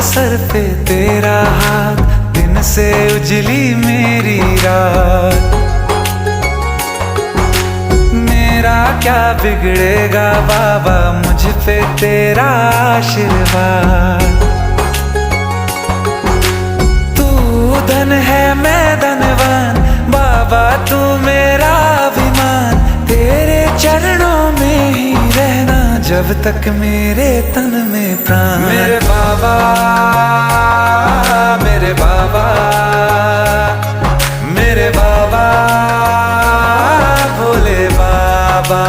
Sir पे तेरा हाथ, दिन से उजली मेरी रात। मेरा क्या बिगड़ेगा बाबा, मुझ पे तेरा आशीर्वाद। तू धन है मैं धनवान, बाबा तू मेरा अभिमान। तेरे चरणों में ही रहना जब तक मेरे तन में प्राण। मेरे बाबा, मेरे बाबा, मेरे बाबा, भोले बाबा।